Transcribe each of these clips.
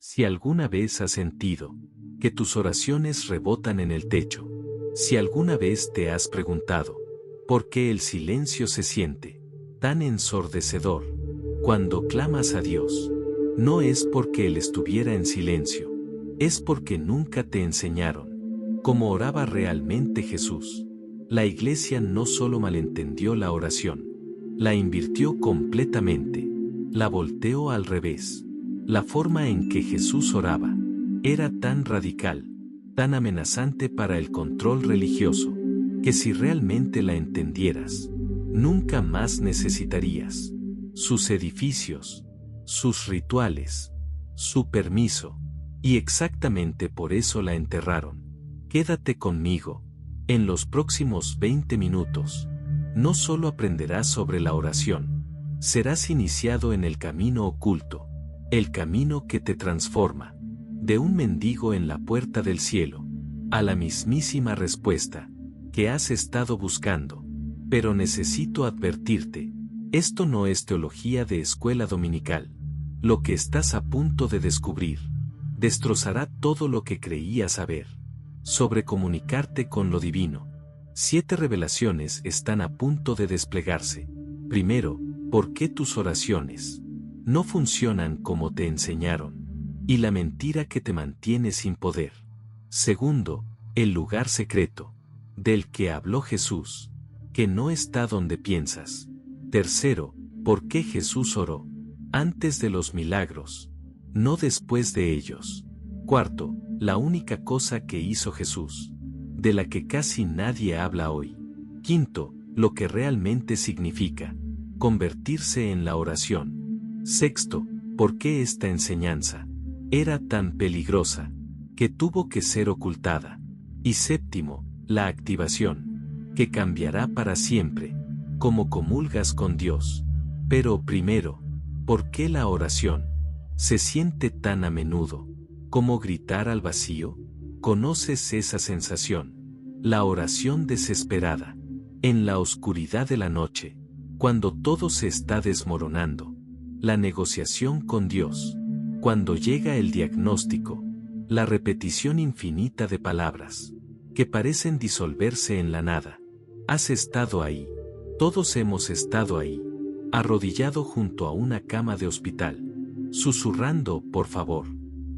Si alguna vez has sentido que tus oraciones rebotan en el techo, si alguna vez te has preguntado por qué el silencio se siente tan ensordecedor cuando clamas a Dios, no es porque Él estuviera en silencio, es porque nunca te enseñaron cómo oraba realmente Jesús. La Iglesia no solo malentendió la oración, la invirtió completamente, la volteó al revés. La forma en que Jesús oraba era tan radical, tan amenazante para el control religioso, que si realmente la entendieras, nunca más necesitarías sus edificios, sus rituales, su permiso, y exactamente por eso la enterraron. Quédate conmigo. En los próximos 20 minutos, no solo aprenderás sobre la oración, serás iniciado en el camino oculto, el camino que te transforma, de un mendigo en la puerta del cielo, a la mismísima respuesta que has estado buscando. Pero necesito advertirte, esto no es teología de escuela dominical. Lo que estás a punto de descubrir destrozará todo lo que creías saber sobre comunicarte con lo divino. 7 revelaciones están a punto de desplegarse. Primero, ¿por qué tus oraciones no funcionan como te enseñaron? Y la mentira que te mantiene sin poder. Segundo, el lugar secreto, del que habló Jesús, que no está donde piensas. Tercero, ¿por qué Jesús oró antes de los milagros, no después de ellos? Cuarto, la única cosa que hizo Jesús, de la que casi nadie habla hoy. Quinto, lo que realmente significa convertirse en la oración. Sexto, ¿por qué esta enseñanza era tan peligrosa que tuvo que ser ocultada? Y séptimo, la activación, que cambiará para siempre, como comulgas con Dios. Pero primero, ¿por qué la oración se siente tan a menudo como gritar al vacío? ¿Conoces esa sensación? La oración desesperada, en la oscuridad de la noche, cuando todo se está desmoronando. La negociación con Dios, cuando llega el diagnóstico, la repetición infinita de palabras que parecen disolverse en la nada. Has estado ahí, todos hemos estado ahí, arrodillado junto a una cama de hospital, susurrando por favor,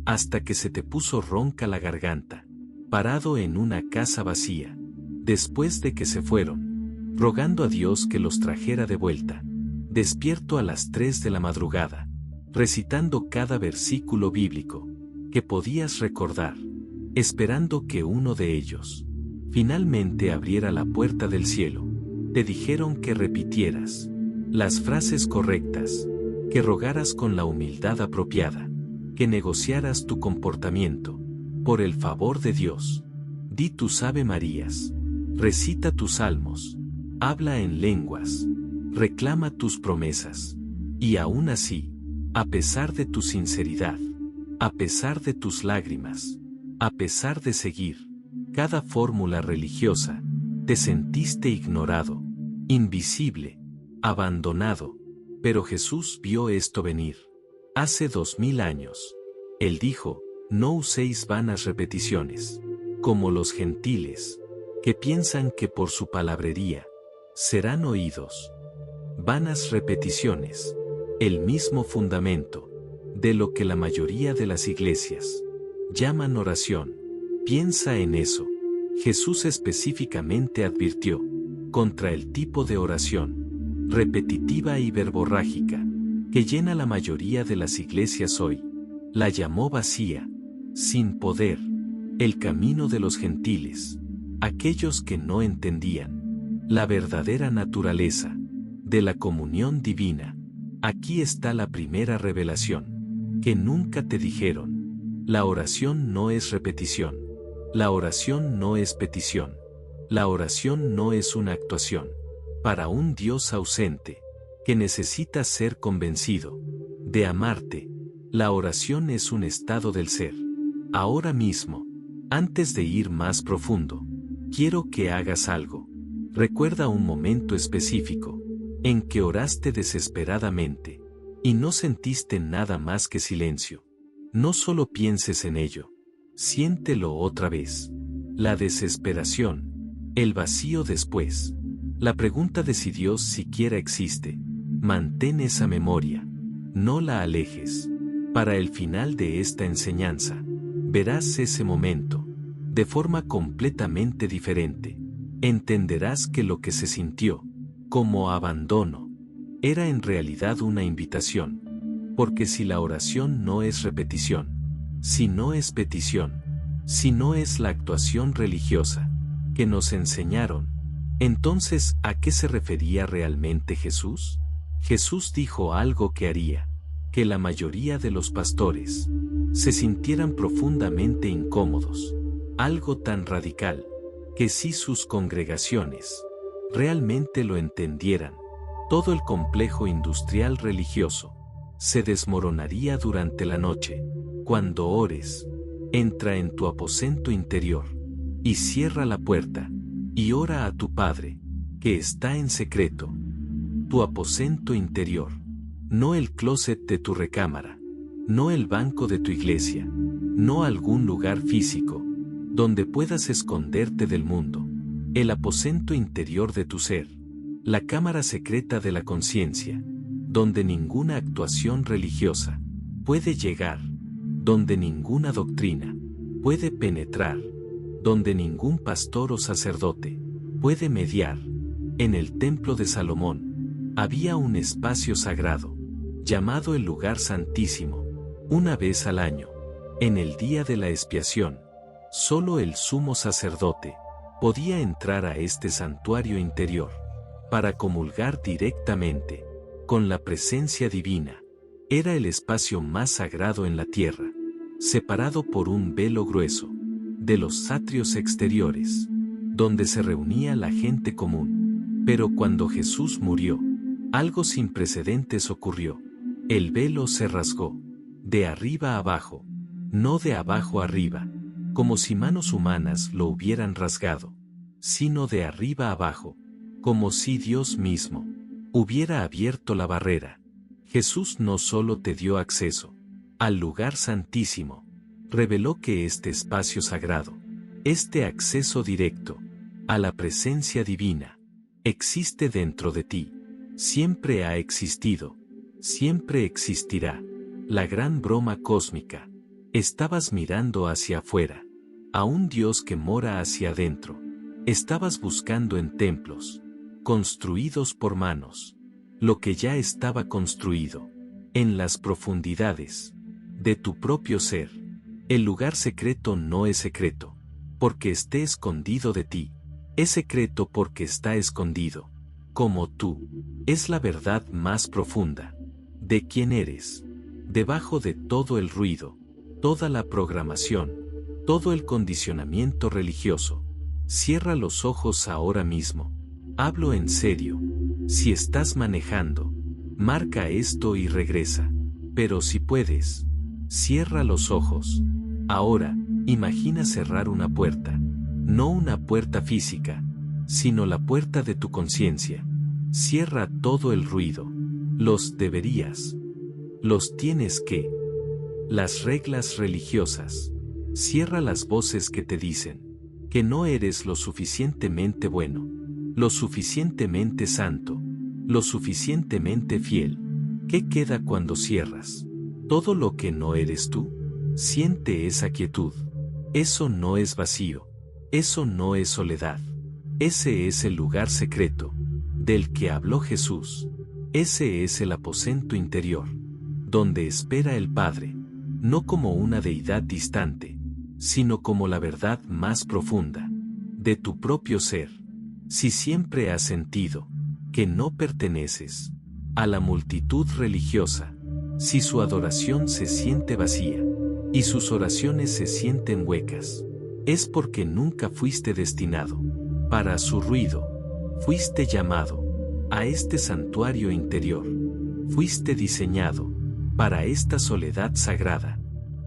hasta que se te puso ronca la garganta, parado en una casa vacía, después de que se fueron, rogando a Dios que los trajera de vuelta, despierto a las 3 de la madrugada, recitando cada versículo bíblico que podías recordar, esperando que uno de ellos finalmente abriera la puerta del cielo. Te dijeron que repitieras las frases correctas, que rogaras con la humildad apropiada, que negociaras tu comportamiento. Por el favor de Dios, di tus Ave Marías, recita tus salmos, habla en lenguas, reclama tus promesas. Y aún así, a pesar de tu sinceridad, a pesar de tus lágrimas, a pesar de seguir cada fórmula religiosa, te sentiste ignorado, invisible, abandonado. Pero Jesús vio esto venir. Hace 2000 años. Él dijo, no uséis vanas repeticiones, como los gentiles, que piensan que por su palabrería serán oídos. Vanas repeticiones, el mismo fundamento de lo que la mayoría de las iglesias llaman oración. Piensa en eso. Jesús específicamente advirtió contra el tipo de oración repetitiva y verborrágica que llena la mayoría de las iglesias hoy. La llamó vacía, sin poder, el camino de los gentiles, aquellos que no entendían la verdadera naturaleza de la comunión divina. Aquí está la primera revelación que nunca te dijeron. La oración no es repetición. La oración no es petición. La oración no es una actuación. Para un Dios ausente, que necesita ser convencido de amarte, la oración es un estado del ser. Ahora mismo, antes de ir más profundo, quiero que hagas algo. Recuerda un momento específico en que oraste desesperadamente y no sentiste nada más que silencio. No solo pienses en ello, siéntelo otra vez. La desesperación, el vacío después, la pregunta de si Dios siquiera existe. Mantén esa memoria, no la alejes. Para el final de esta enseñanza, verás ese momento, de forma completamente diferente. Entenderás que lo que se sintió, como abandono, era en realidad una invitación. Porque si la oración no es repetición, si no es petición, si no es la actuación religiosa que nos enseñaron, entonces, ¿a qué se refería realmente Jesús? Jesús dijo algo que haría que la mayoría de los pastores se sintieran profundamente incómodos, algo tan radical, que si sus congregaciones realmente lo entendieran, todo el complejo industrial religioso se desmoronaría durante la noche. Cuando ores, entra en tu aposento interior y cierra la puerta y ora a tu Padre, que está en secreto. Tu aposento interior, no el closet de tu recámara, no el banco de tu iglesia, no algún lugar físico donde puedas esconderte del mundo, el aposento interior de tu ser, la cámara secreta de la conciencia, donde ninguna actuación religiosa puede llegar, donde ninguna doctrina puede penetrar, donde ningún pastor o sacerdote puede mediar. En el templo de Salomón había un espacio sagrado, llamado el lugar santísimo. Una vez al año, en el día de la expiación, solo el sumo sacerdote podía entrar a este santuario interior para comulgar directamente con la presencia divina. Era el espacio más sagrado en la tierra, separado por un velo grueso de los atrios exteriores, donde se reunía la gente común. Pero cuando Jesús murió, algo sin precedentes ocurrió. El velo se rasgó, de arriba a abajo, no de abajo arriba, como si manos humanas lo hubieran rasgado, sino de arriba a abajo, como si Dios mismo hubiera abierto la barrera. Jesús no solo te dio acceso al lugar santísimo, reveló que este espacio sagrado, este acceso directo a la presencia divina, existe dentro de ti, siempre ha existido, siempre existirá. La gran broma cósmica. Estabas mirando hacia afuera, a un Dios que mora hacia adentro. Estabas buscando en templos, construidos por manos, lo que ya estaba construido, en las profundidades de tu propio ser. El lugar secreto no es secreto, porque esté escondido de ti, es secreto porque está escondido, como tú, es la verdad más profunda de quién eres, debajo de todo el ruido, toda la programación, todo el condicionamiento religioso. Cierra los ojos ahora mismo. Hablo en serio. Si estás manejando, marca esto y regresa. Pero si puedes, cierra los ojos. Ahora, imagina cerrar una puerta. No una puerta física, sino la puerta de tu conciencia. Cierra todo el ruido. Los deberías. Los tienes que. Las reglas religiosas. Cierra las voces que te dicen que no eres lo suficientemente bueno, lo suficientemente santo, lo suficientemente fiel. ¿Qué queda cuando cierras todo lo que no eres tú? Siente esa quietud. Eso no es vacío. Eso no es soledad. Ese es el lugar secreto del que habló Jesús. Ese es el aposento interior, donde espera el Padre, no como una deidad distante, sino como la verdad más profunda de tu propio ser. Si siempre has sentido que no perteneces a la multitud religiosa, si su adoración se siente vacía y sus oraciones se sienten huecas, es porque nunca fuiste destinado para su ruido. Fuiste llamado a este santuario interior. Fuiste diseñado para esta soledad sagrada.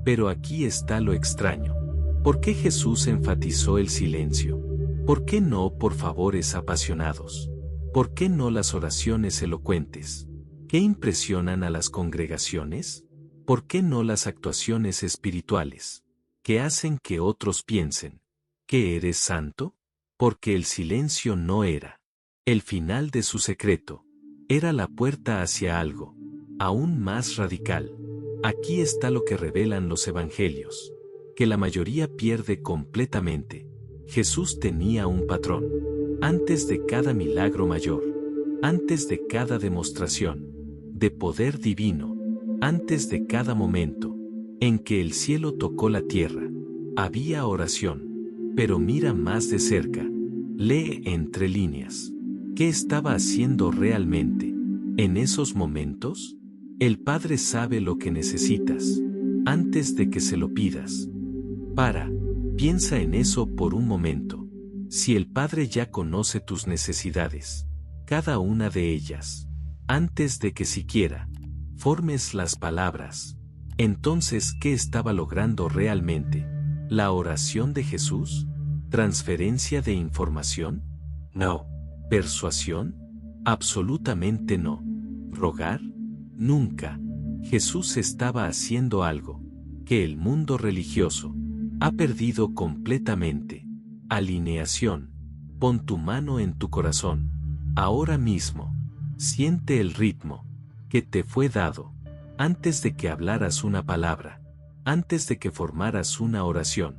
Pero aquí está lo extraño. ¿Por qué Jesús enfatizó el silencio? ¿Por qué no por favores apasionados? ¿Por qué no las oraciones elocuentes que impresionan a las congregaciones? ¿Por qué no las actuaciones espirituales, que hacen que otros piensen que eres santo? Porque el silencio no era el final de su secreto, era la puerta hacia algo aún más radical. Aquí está lo que revelan los evangelios, que la mayoría pierde completamente. Jesús tenía un patrón. Antes de cada milagro mayor, antes de cada demostración de poder divino, antes de cada momento en que el cielo tocó la tierra, había oración. Pero mira más de cerca, lee entre líneas. ¿Qué estaba haciendo realmente en esos momentos? El Padre sabe lo que necesitas antes de que se lo pidas. Piensa en eso por un momento. Si el Padre ya conoce tus necesidades, cada una de ellas, antes de que siquiera formes las palabras, entonces, ¿qué estaba logrando realmente? ¿La oración de Jesús? ¿Transferencia de información? No. ¿Persuasión? Absolutamente no. ¿Rogar? Nunca. Jesús estaba haciendo algo que el mundo religioso ha perdido completamente. Alineación. Pon tu mano en tu corazón. Ahora mismo. Siente el ritmo que te fue dado antes de que hablaras una palabra, antes de que formaras una oración.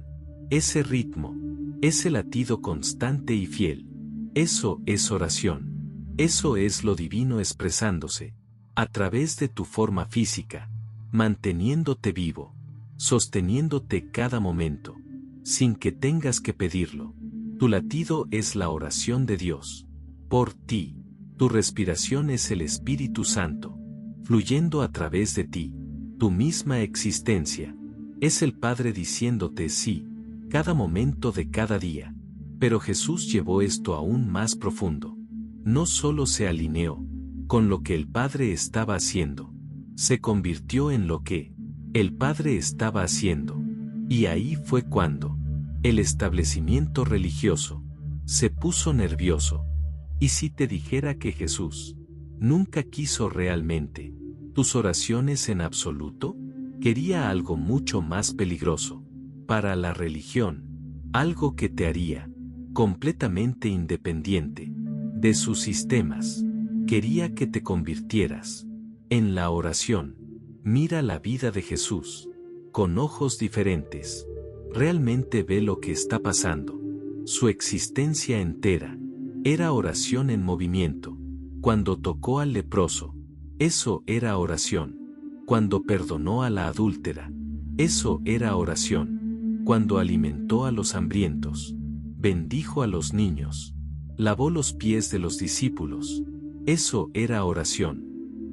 Ese ritmo, ese latido constante y fiel. Eso es oración. Eso es lo divino expresándose a través de tu forma física, manteniéndote vivo, sosteniéndote cada momento, sin que tengas que pedirlo. Tu latido es la oración de Dios por ti. Tu respiración es el Espíritu Santo, fluyendo a través de ti. Tu misma existencia es el Padre diciéndote sí, cada momento de cada día. Pero Jesús llevó esto aún más profundo. No solo se alineó con lo que el Padre estaba haciendo, se convirtió en lo que el Padre estaba haciendo. Y ahí fue cuando el establecimiento religioso se puso nervioso. ¿Y si te dijera que Jesús nunca quiso realmente tus oraciones en absoluto? Quería algo mucho más peligroso para la religión, algo que te haría completamente independiente de sus sistemas. Quería que te convirtieras en la oración. Mira la vida de Jesús con ojos diferentes. Realmente ve lo que está pasando. Su existencia entera era oración en movimiento. Cuando tocó al leproso, eso era oración. Cuando perdonó a la adúltera, eso era oración. Cuando alimentó a los hambrientos, bendijo a los niños, lavó los pies de los discípulos, eso era oración.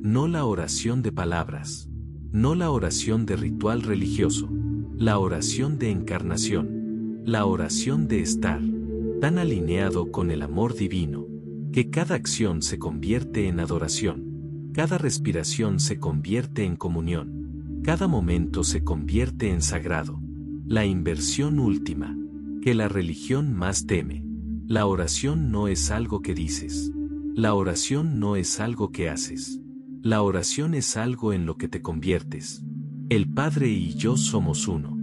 No la oración de palabras, no la oración de ritual religioso, la oración de encarnación, la oración de estar tan alineado con el amor divino, que cada acción se convierte en adoración, cada respiración se convierte en comunión, cada momento se convierte en sagrado. La inversión última, que la religión más teme. La oración no es algo que dices. La oración no es algo que haces. La oración es algo en lo que te conviertes. El Padre y yo somos uno.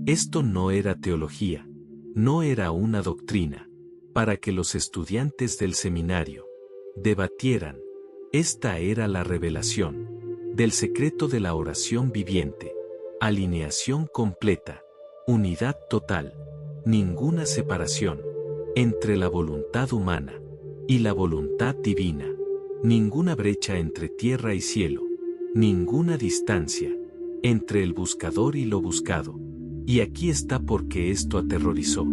Esto no era teología, no era una doctrina, para que los estudiantes del seminario debatieran. Esta era la revelación del secreto de la oración viviente. Alineación completa, unidad total, ninguna separación entre la voluntad humana y la voluntad divina, ninguna brecha entre tierra y cielo, ninguna distancia entre el buscador y lo buscado. Y aquí está porque esto aterrorizó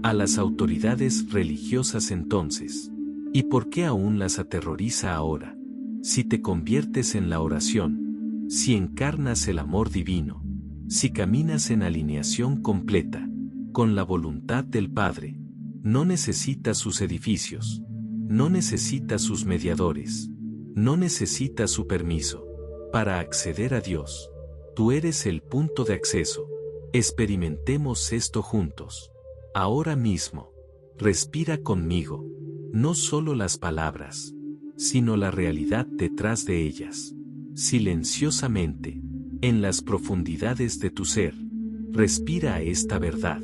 a las autoridades religiosas entonces. ¿Y por qué aún las aterroriza ahora? Si te conviertes en la oración, si encarnas el amor divino, si caminas en alineación completa con la voluntad del Padre, no necesitas sus edificios, no necesitas sus mediadores, no necesitas su permiso para acceder a Dios. Tú eres el punto de acceso. Experimentemos esto juntos. Ahora mismo, respira conmigo, no solo las palabras, sino la realidad detrás de ellas. Silenciosamente, En las profundidades de tu ser, respira esta verdad.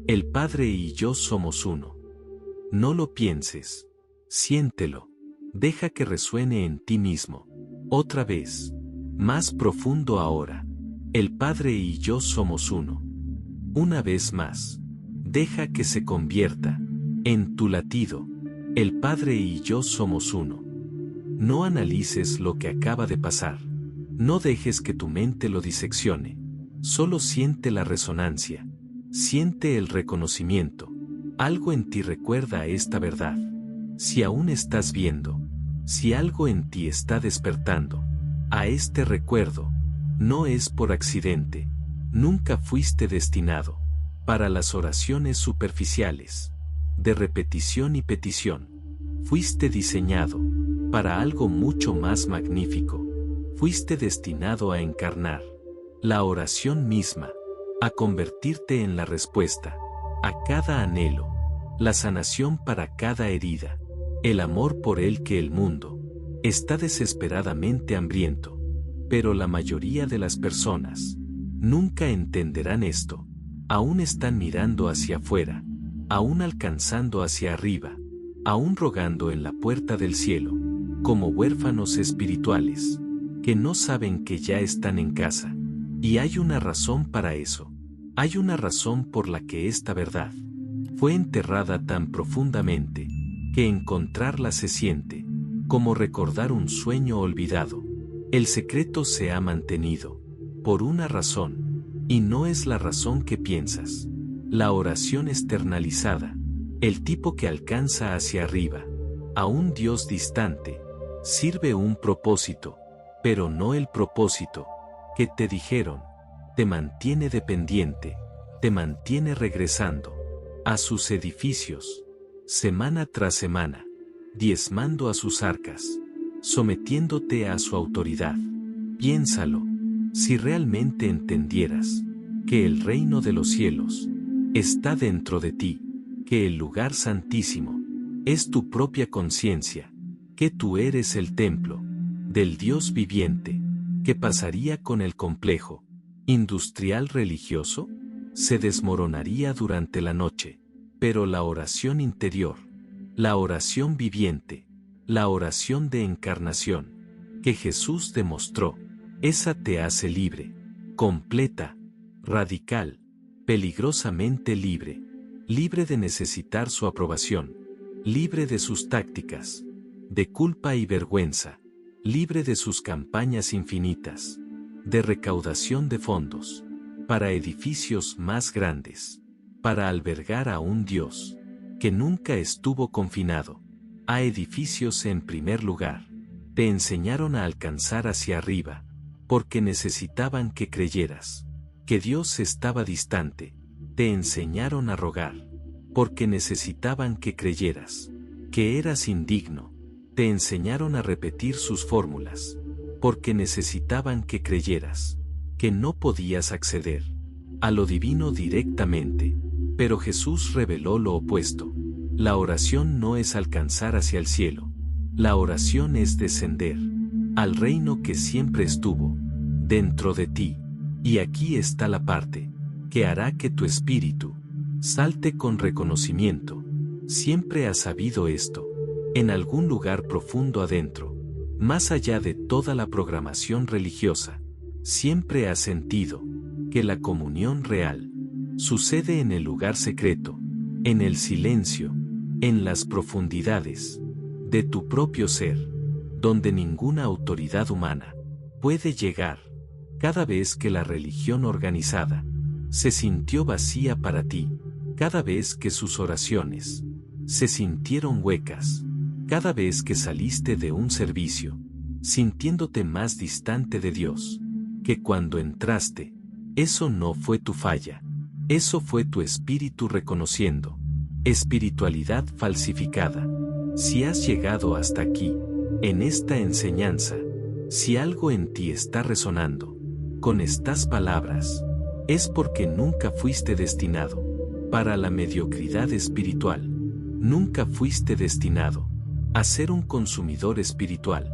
El Padre y yo somos uno. No lo pienses. Siéntelo. Deja que resuene en ti mismo. Otra vez. Más profundo ahora. El Padre y yo somos uno. Una vez más. Deja que se convierta en tu latido. El Padre y yo somos uno. No analices lo que acaba de pasar. No dejes que tu mente lo diseccione. Solo siente la resonancia. Siente el reconocimiento. Algo en ti recuerda esta verdad. Si aún estás viendo, si algo en ti está despertando a este recuerdo, no es por accidente. Nunca fuiste destinado para las oraciones superficiales, de repetición y petición. Fuiste diseñado para algo mucho más magnífico. Fuiste destinado a encarnar la oración misma, a convertirte en la respuesta a cada anhelo, la sanación para cada herida, el amor por el que el mundo está desesperadamente hambriento. Pero la mayoría de las personas nunca entenderán esto. Aún están mirando hacia afuera, aún alcanzando hacia arriba, aún rogando en la puerta del cielo, como huérfanos espirituales, que no saben que ya están en casa. Y hay una razón para eso. Hay una razón por la que esta verdad fue enterrada tan profundamente, que encontrarla se siente como recordar un sueño olvidado. El secreto se ha mantenido por una razón, y no es la razón que piensas. La oración externalizada, el tipo que alcanza hacia arriba, a un Dios distante, sirve un propósito, pero no el propósito que te dijeron. Te mantiene dependiente, te mantiene regresando a sus edificios, semana tras semana, diezmando a sus arcas, sometiéndote a su autoridad. Piénsalo, si realmente entendieras que el reino de los cielos está dentro de ti, que el lugar santísimo es tu propia conciencia, que tú eres el templo del Dios viviente, ¿qué pasaría con el complejo industrial religioso? Se desmoronaría durante la noche, pero la oración interior, la oración viviente, la oración de encarnación, que Jesús demostró, esa te hace libre, completa, radical, peligrosamente libre, libre de necesitar su aprobación, libre de sus tácticas, de culpa y vergüenza, libre de sus campañas infinitas, de recaudación de fondos, para edificios más grandes, para albergar a un Dios, que nunca estuvo confinado, a edificios en primer lugar. Te enseñaron a alcanzar hacia arriba, porque necesitaban que creyeras que Dios estaba distante. Te enseñaron a rogar, porque necesitaban que creyeras que eras indigno. Te enseñaron a repetir sus fórmulas, porque necesitaban que creyeras que no podías acceder a lo divino directamente. Pero Jesús reveló lo opuesto. La oración no es alcanzar hacia el cielo. La oración es descender al reino que siempre estuvo dentro de ti. Y aquí está la parte que hará que tu espíritu salte con reconocimiento. Siempre has sabido esto, en algún lugar profundo adentro, más allá de toda la programación religiosa. Siempre has sentido que la comunión real sucede en el lugar secreto, en el silencio, en las profundidades de tu propio ser, donde ninguna autoridad humana puede llegar. Cada vez que la religión organizada se sintió vacía para ti, cada vez que sus oraciones se sintieron huecas, cada vez que saliste de un servicio, sintiéndote más distante de Dios que cuando entraste, eso no fue tu falla, eso fue tu espíritu reconociendo espiritualidad falsificada. Si has llegado hasta aquí, en esta enseñanza, si algo en ti está resonando con estas palabras, es porque nunca fuiste destinado para la mediocridad espiritual. Nunca fuiste destinado a ser un consumidor espiritual,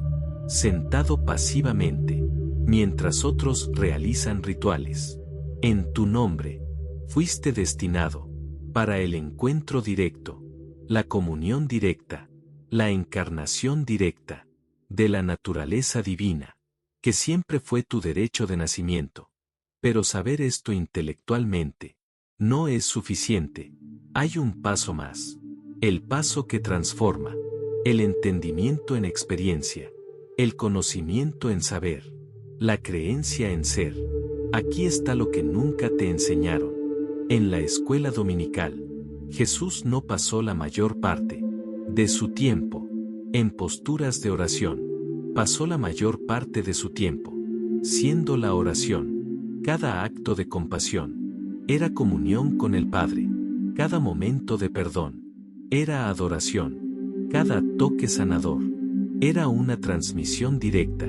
sentado pasivamente, mientras otros realizan rituales. En tu nombre, fuiste destinado para el encuentro directo, la comunión directa, la encarnación directa de la naturaleza divina, que siempre fue tu derecho de nacimiento. Pero saber esto intelectualmente no es suficiente. Hay un paso más, el paso que transforma, el entendimiento en experiencia, el conocimiento en saber, la creencia en ser. Aquí está lo que nunca te enseñaron. En la escuela dominical, Jesús no pasó la mayor parte de su tiempo en posturas de oración. Pasó la mayor parte de su tiempo siendo la oración. Cada acto de compasión era comunión con el Padre. Cada momento de perdón era adoración. Cada toque sanador era una transmisión directa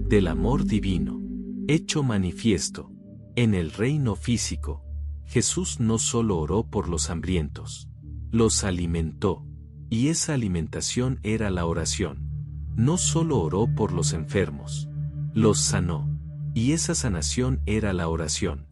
del amor divino, hecho manifiesto en el reino físico. Jesús no solo oró por los hambrientos, los alimentó, y esa alimentación era la oración. No solo oró por los enfermos, los sanó, y esa sanación era la oración.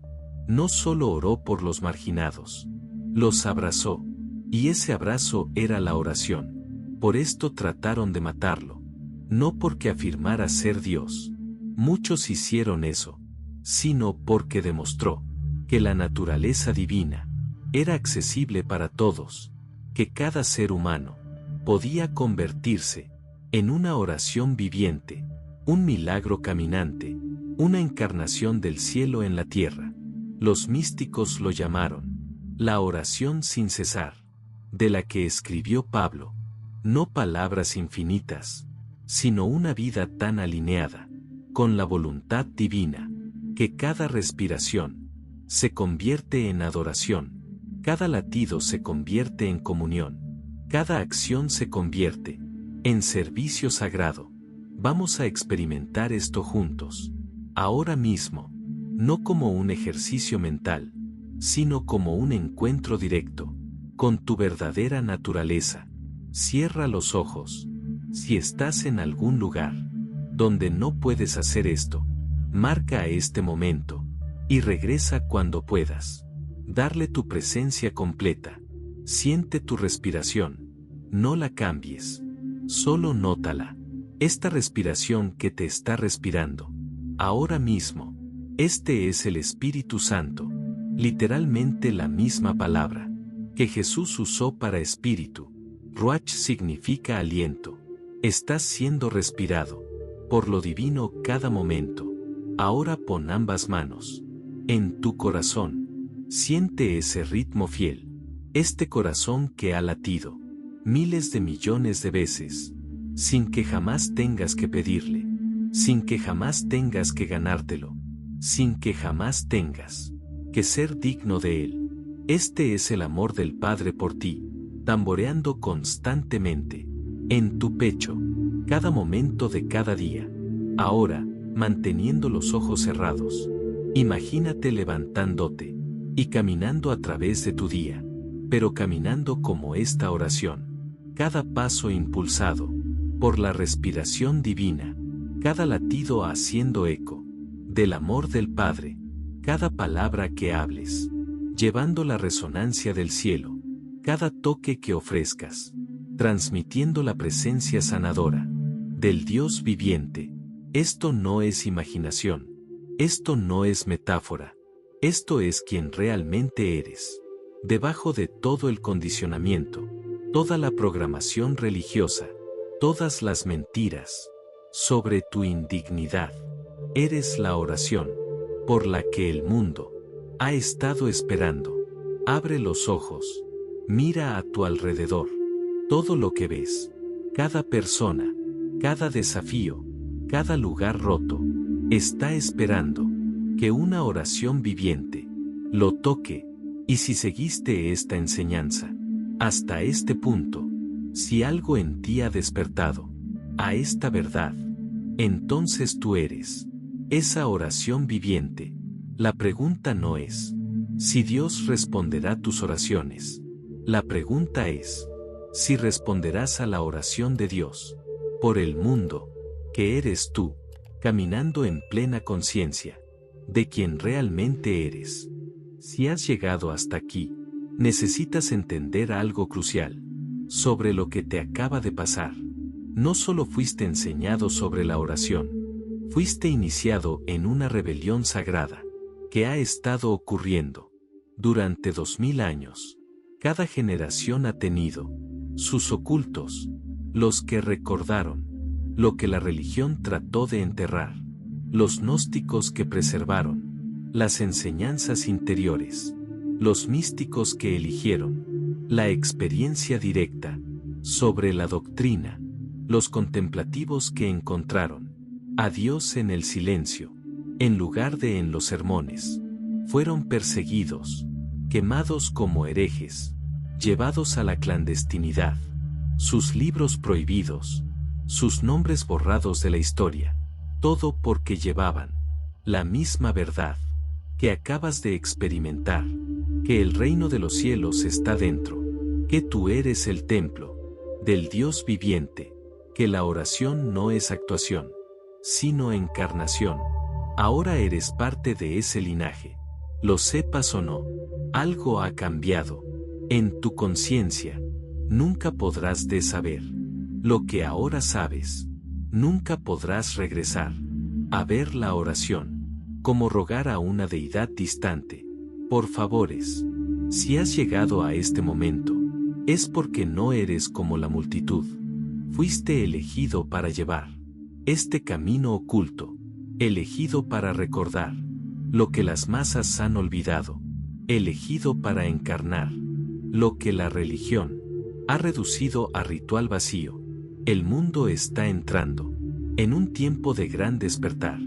No solo oró por los marginados, los abrazó, y ese abrazo era la oración. Por esto trataron de matarlo, no porque afirmara ser Dios. Muchos hicieron eso, sino porque demostró que la naturaleza divina era accesible para todos, que cada ser humano podía convertirse en una oración viviente, un milagro caminante, una encarnación del cielo en la tierra. Los místicos lo llamaron la oración sin cesar, de la que escribió Pablo. No palabras infinitas, sino una vida tan alineada con la voluntad divina, que cada respiración se convierte en adoración, cada latido se convierte en comunión, cada acción se convierte en servicio sagrado. Vamos a experimentar esto juntos, ahora mismo, no como un ejercicio mental, sino como un encuentro directo con tu verdadera naturaleza. Cierra los ojos. Si estás en algún lugar donde no puedes hacer esto, marca a este momento y regresa cuando puedas. Darle tu presencia completa. Siente tu respiración. No la cambies. Solo nótala. Esta respiración que te está respirando ahora mismo. Este es el Espíritu Santo. Literalmente la misma palabra que Jesús usó para espíritu. Ruach significa aliento. Estás siendo respirado por lo divino cada momento. Ahora pon ambas manos en tu corazón. Siente ese ritmo fiel. Este corazón que ha latido miles de millones de veces, sin que jamás tengas que pedirle, sin que jamás tengas que ganártelo, sin que jamás tengas que ser digno de él. Este es el amor del Padre por ti, tamboreando constantemente en tu pecho, cada momento de cada día. Ahora, manteniendo los ojos cerrados, imagínate levantándote y caminando a través de tu día, pero caminando como esta oración. Cada paso impulsado por la respiración divina, cada latido haciendo eco del amor del Padre, cada palabra que hables, llevando la resonancia del cielo, cada toque que ofrezcas, transmitiendo la presencia sanadora del Dios viviente. Esto no es imaginación, esto no es metáfora, esto es quien realmente eres. Debajo de todo el condicionamiento, toda la programación religiosa, todas las mentiras sobre tu indignidad, eres la oración por la que el mundo ha estado esperando. Abre los ojos, mira a tu alrededor. Todo lo que ves, cada persona, cada desafío, cada lugar roto, está esperando que una oración viviente lo toque. Y si seguiste esta enseñanza hasta este punto, si algo en ti ha despertado a esta verdad, entonces tú eres esa oración viviente. La pregunta no es si Dios responderá tus oraciones. La pregunta es si responderás a la oración de Dios por el mundo, que eres tú. caminando en plena conciencia de quien realmente eres. Si has llegado hasta aquí, necesitas entender algo crucial sobre lo que te acaba de pasar. No solo fuiste enseñado sobre la oración, fuiste iniciado en una rebelión sagrada que ha estado ocurriendo durante 2000 años. Cada generación ha tenido sus ocultos, los que recordaron lo que la religión trató de enterrar, los gnósticos que preservaron las enseñanzas interiores, los místicos que eligieron la experiencia directa sobre la doctrina, los contemplativos que encontraron a Dios en el silencio, en lugar de en los sermones. Fueron perseguidos, quemados como herejes, llevados a la clandestinidad, sus libros prohibidos, sus nombres borrados de la historia, todo porque llevaban la misma verdad que acabas de experimentar, que el reino de los cielos está dentro, que tú eres el templo del Dios viviente, que la oración no es actuación, sino encarnación. Ahora eres parte de ese linaje. Lo sepas o no, algo ha cambiado en tu conciencia. Nunca podrás de saber lo que ahora sabes. Nunca podrás regresar a ver la oración como rogar a una deidad distante por favores. Si has llegado a este momento, es porque no eres como la multitud. Fuiste elegido para llevar este camino oculto, elegido para recordar lo que las masas han olvidado, elegido para encarnar lo que la religión ha reducido a ritual vacío. El mundo está entrando en un tiempo de gran despertar.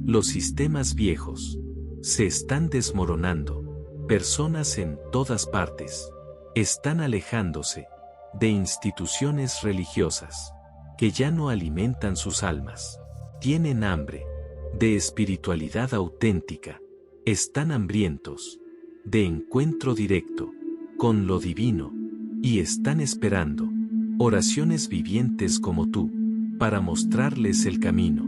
Los sistemas viejos se están desmoronando. Personas en todas partes están alejándose de instituciones religiosas que ya no alimentan sus almas. Tienen hambre de espiritualidad auténtica. Están hambrientos de encuentro directo con lo divino y están esperando oraciones vivientes como tú para mostrarles el camino,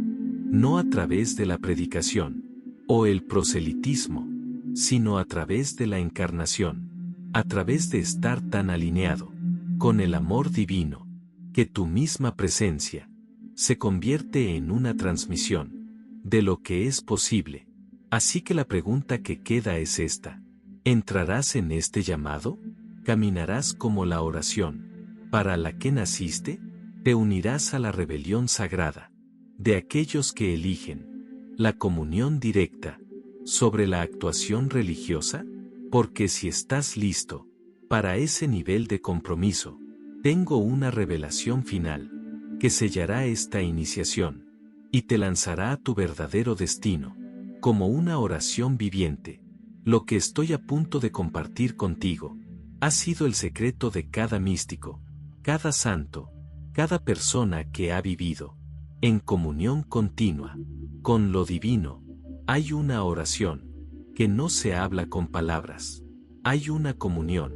no a través de la predicación o el proselitismo, sino a través de la encarnación, a través de estar tan alineado con el amor divino, que tu misma presencia se convierte en una transmisión de lo que es posible. Así que la pregunta que queda es esta: ¿entrarás en este llamado? ¿Caminarás como la oración para la que naciste? ¿Te unirás a la rebelión sagrada de aquellos que eligen la comunión directa sobre la actuación religiosa? Porque si estás listo para ese nivel de compromiso, tengo una revelación final que sellará esta iniciación y te lanzará a tu verdadero destino, como una oración viviente. Lo que estoy a punto de compartir contigo ha sido el secreto de cada místico, cada santo, cada persona que ha vivido en comunión continua con lo divino. Hay una oración que no se habla con palabras. Hay una comunión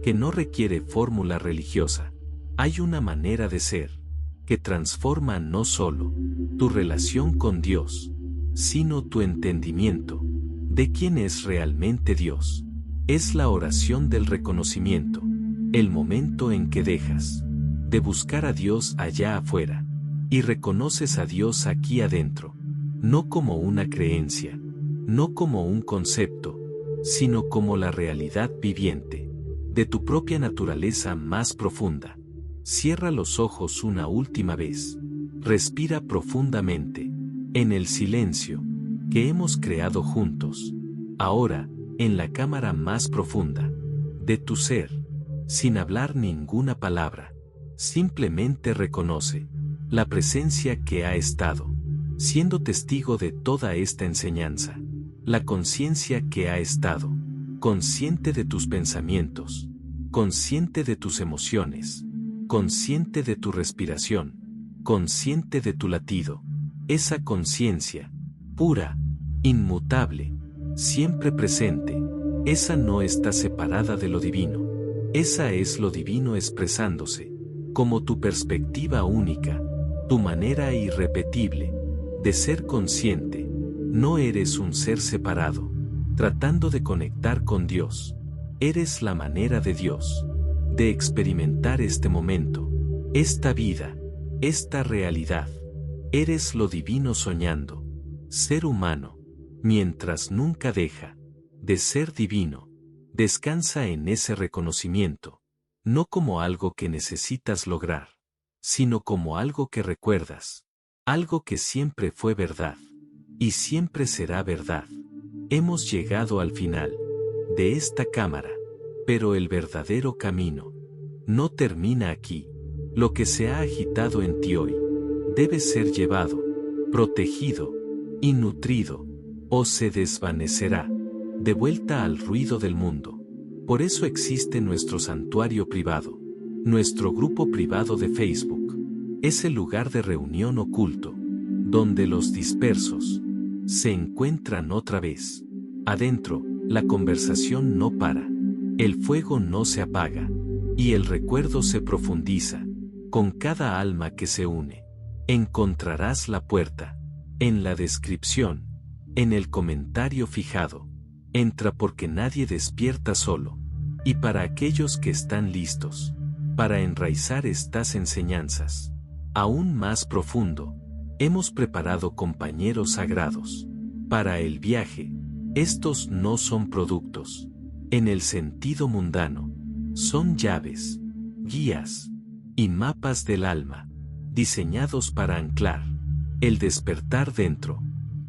que no requiere fórmula religiosa. Hay una manera de ser que transforma no solo tu relación con Dios, sino tu entendimiento de quién es realmente Dios. Es la oración del reconocimiento, el momento en que dejas de buscar a Dios allá afuera y reconoces a Dios aquí adentro, no como una creencia, no como un concepto, sino como la realidad viviente de tu propia naturaleza más profunda. Cierra los ojos una última vez. Respira profundamente en el silencio que hemos creado juntos. Ahora, en la cámara más profunda de tu ser, sin hablar ninguna palabra, simplemente reconoce la presencia que ha estado siendo testigo de toda esta enseñanza, la conciencia que ha estado consciente de tus pensamientos, consciente de tus emociones, consciente de tu respiración, consciente de tu latido. Esa conciencia, pura, inmutable, siempre presente, esa no está separada de lo divino. Esa es lo divino expresándose como tu perspectiva única, tu manera irrepetible de ser consciente. No eres un ser separado, tratando de conectar con Dios. Eres la manera de Dios, de experimentar este momento, esta vida, esta realidad. Eres lo divino soñando, ser humano, mientras nunca deja de ser divino. Descansa en ese reconocimiento, no como algo que necesitas lograr, sino como algo que recuerdas, algo que siempre fue verdad, y siempre será verdad. Hemos llegado al final de esta cámara, pero el verdadero camino no termina aquí. Lo que se ha agitado en ti hoy debe ser llevado, protegido y nutrido, o se desvanecerá, de vuelta al ruido del mundo. Por eso existe nuestro santuario privado, nuestro grupo privado de Facebook. Es el lugar de reunión oculto, donde los dispersos se encuentran otra vez. Adentro, la conversación no para, el fuego no se apaga, y el recuerdo se profundiza. Con cada alma que se une, encontrarás la puerta, en la descripción, en el comentario fijado. Entra porque nadie despierta solo, y para aquellos que están listos, para enraizar estas enseñanzas, aún más profundo, hemos preparado compañeros sagrados. Para el viaje, estos no son productos, en el sentido mundano, son llaves, guías y mapas del alma, diseñados para anclar el despertar dentro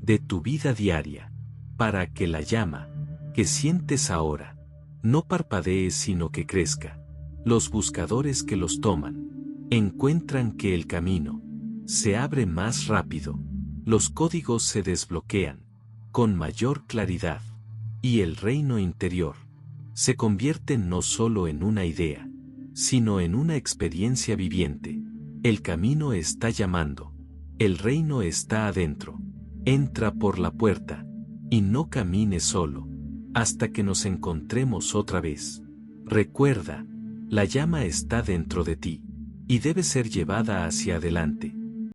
de tu vida diaria, para que la llama que sientes ahora no parpadee sino que crezca. Los buscadores que los toman encuentran que el camino se abre más rápido, los códigos se desbloquean con mayor claridad, y el reino interior se convierte no solo en una idea, sino en una experiencia viviente. El camino está llamando, el reino está adentro. Entra por la puerta, y no camines solo, hasta que nos encontremos otra vez. Recuerda, la llama está dentro de ti, y debe ser llevada hacia adelante,